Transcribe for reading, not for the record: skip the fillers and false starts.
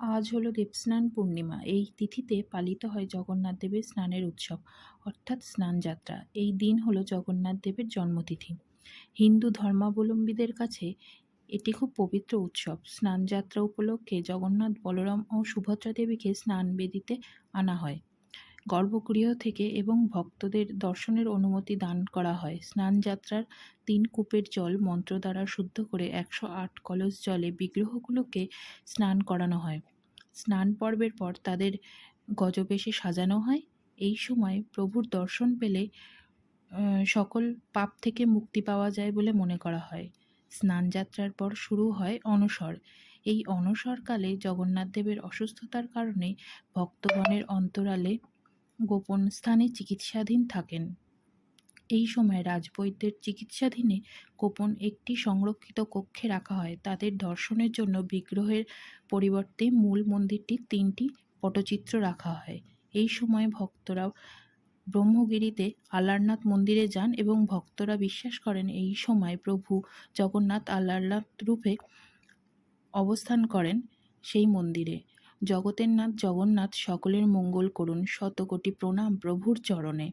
আজ হলো দেবস্নান পূর্ণিমা। এই তিথিতে পালিত হয় জগন্নাথ দেবের স্নানের উৎসব অর্থাৎ স্নানযাত্রা। এই দিন হলো জগন্নাথ দেবের জন্মতিথি। হিন্দু ধর্মাবলম্বীদের কাছে এটি খুব পবিত্র উৎসব। স্নানযাত্রা উপলক্ষে জগন্নাথ, বলরাম ও সুভদ্রা দেবীকে স্নান বেদিতে আনা হয় গর্ভগৃহ থেকে এবং ভক্তদের দর্শনের অনুমতি দান করা হয়। স্নানযাত্রার ৩ কূপের জল মন্ত্র দ্বারা শুদ্ধ করে ১০৮ কলস জলে বিগ্রহগুলোকে স্নান করানো হয়। স্নান পর্বের পর তাদের গজবেশে সাজানো হয়। এই সময় প্রভুর দর্শন পেলে সকল পাপ থেকে মুক্তি পাওয়া যায় বলে মনে করা হয়। স্নানযাত্রার পর শুরু হয় অনশর। এই অনশরকালে জগন্নাথ দেবের অসুস্থতার কারণে ভক্তগণের অন্তরালে গোপন স্থানে চিকিৎসাধীন থাকেন। এই সময় রাজবৈদ্যের চিকিৎসাধীনে গোপন একটি সংরক্ষিত কক্ষে রাখা হয়। তাদের দর্শনের জন্য বিগ্রহের পরিবর্তে মূল মন্দিরটির ৩টি পটচিত্র রাখা হয়। এই সময় ভক্তরা ব্রহ্মগিরিতে আলারনাথ মন্দিরে যান এবং ভক্তরা বিশ্বাস করেন এই সময় প্রভু জগন্নাথ আলারনাথ রূপে অবস্থান করেন সেই মন্দিরে। জগতের নাথ জগন্নাথ সকলের মঙ্গল করুন। শতকোটি প্রণাম প্রভুর চরণে।